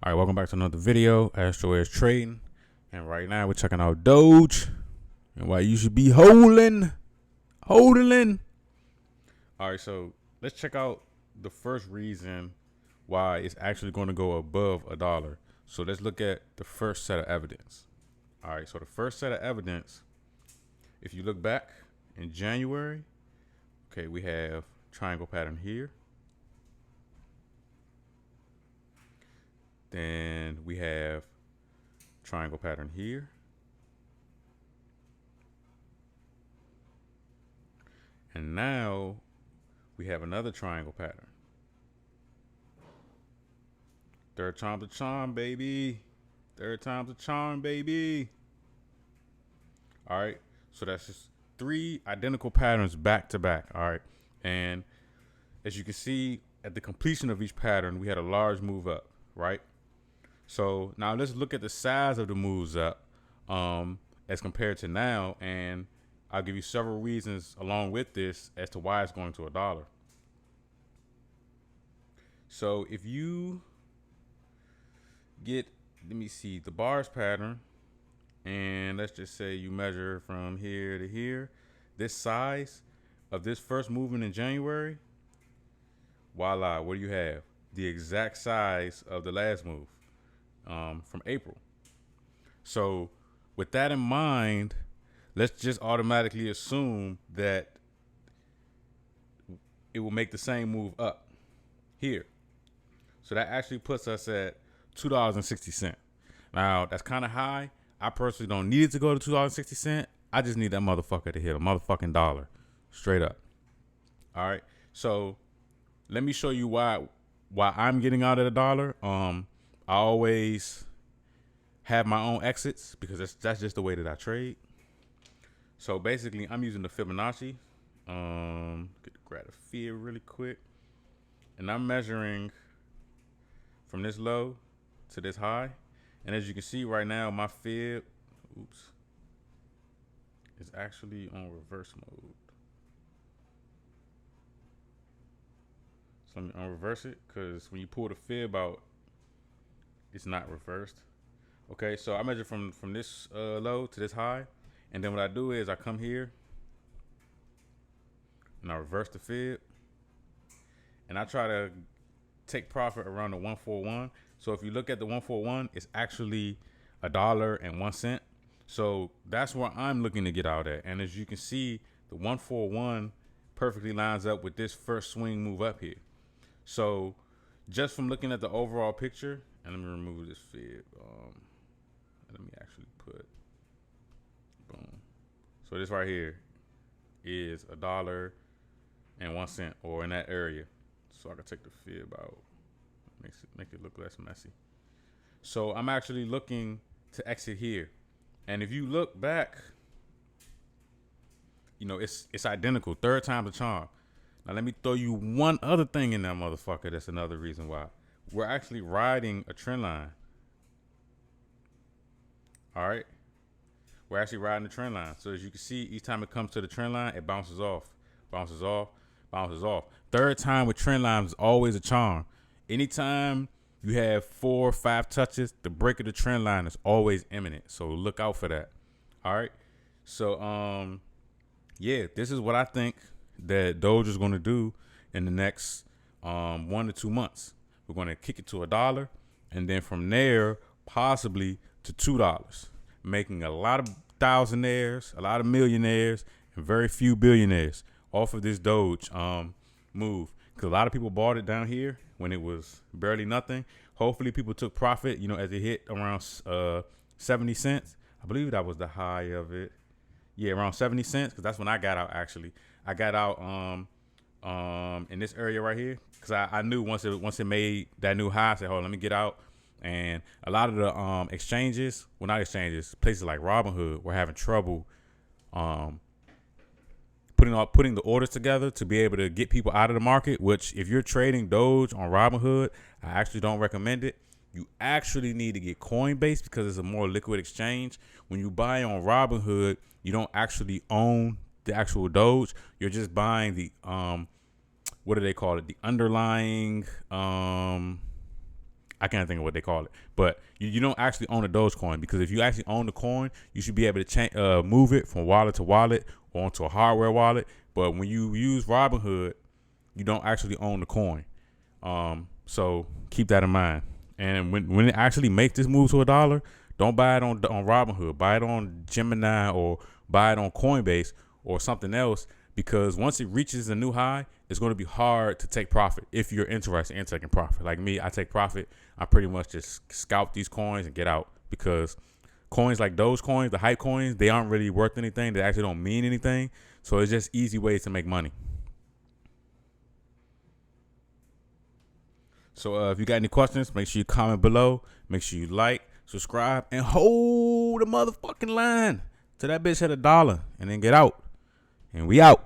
All right, welcome back to another video. Astro is trading, and right now we're checking out Doge and why you should be holding. All right, so let's check out the first reason why it's actually going to go above $1. So let's look at the first set of evidence. All right, so the first set of evidence, if you look back in January, okay, we have triangle pattern here. Then we have triangle pattern here. And now we have another triangle pattern. Third time's a charm, baby. Third time's a charm, baby. All right. So that's just three identical patterns back to back. All right. And as you can see, at the completion of each pattern, we had a large move up, right? So now let's look at the size of the moves up as compared to now. And I'll give you several reasons along with this as to why it's going to $1. So if you get, let me see, the bars pattern, and let's just say you measure from here to here, this size of this first movement in January, voila, what do you have? The exact size of the last move from April. So with that in mind, let's just automatically assume that it will make the same move up here. So that actually puts us at $2.60. Now, that's kind of high. I personally don't need it to go to $2.60. I just need that motherfucker to hit a motherfucking dollar. Straight up. All right. So let me show you why I'm getting out at $1. I always have my own exits because that's just the way that I trade. So basically, I'm using the Fibonacci. Grab a fib really quick. And I'm measuring from this low to this high. And as you can see right now, my fib, is actually on reverse mode. So let me unreverse it, because when you pull the fib out, it's not reversed. Okay, so I measure from this low to this high. And then what I do is I come here and I reverse the fib. And I try to take profit around the 141. So if you look at the 141, it's actually $1.01. So that's where I'm looking to get out at. And as you can see, the 141 perfectly lines up with this first swing move up here. So just from looking at the overall picture, and let me remove this fib. Let me actually put, boom. So this right here is $1.01, or in that area. So I can take the fib out, make it look less messy. So I'm actually looking to exit here. And if you look back, you know, it's identical. Third time's a charm. Now let me throw you one other thing in that motherfucker. That's another reason why. We're actually riding a trend line. All right. We're actually riding the trend line. So as you can see, each time it comes to the trend line, it bounces off, bounces off, bounces off. Third time with trend lines is always a charm. Anytime you have 4 or 5 touches, the break of the trend line is always imminent. So look out for that. All right. So, yeah, this is what I think that Doge is going to do in the next 1 to 2 months. We're going to kick it to $1, and then from there, possibly to $2, making a lot of thousandaires, a lot of millionaires, and very few billionaires off of this Doge move. Because a lot of people bought it down here when it was barely nothing. Hopefully people took profit, you know, as it hit around 70 cents. I believe that was the high of it. Yeah, around 70 cents, because that's when I got out, actually. I got out in this area right here, because I knew once it made that new high, I said, hold on, let me get out. And a lot of the exchanges, well, not exchanges, places like Robinhood were having trouble putting the orders together to be able to get people out of the market, which if you're trading Doge on Robinhood, I actually don't recommend it. You actually need to get Coinbase because it's a more liquid exchange. When you buy on Robinhood, you don't actually own the actual Doge. You're just buying the what do they call it? The underlying I can't think of what they call it, but you don't actually own a Dogecoin, because if you actually own the coin, you should be able to move it from wallet to wallet or onto a hardware wallet. But when you use Robinhood, you don't actually own the coin. So keep that in mind. And when it actually makes this move to $1, don't buy it on Robinhood. Buy it on Gemini or buy it on Coinbase or something else, because once it reaches a new high, it's going to be hard to take profit if you're interested in taking profit. Like me, I take profit. I pretty much just scalp these coins and get out, because coins like Dogecoin, the hype coins, they aren't really worth anything. They actually don't mean anything. So it's just easy ways to make money. So if you got any questions, make sure you comment below. Make sure you like, subscribe, and hold the motherfucking line till that bitch hit $1, and then get out. And we out.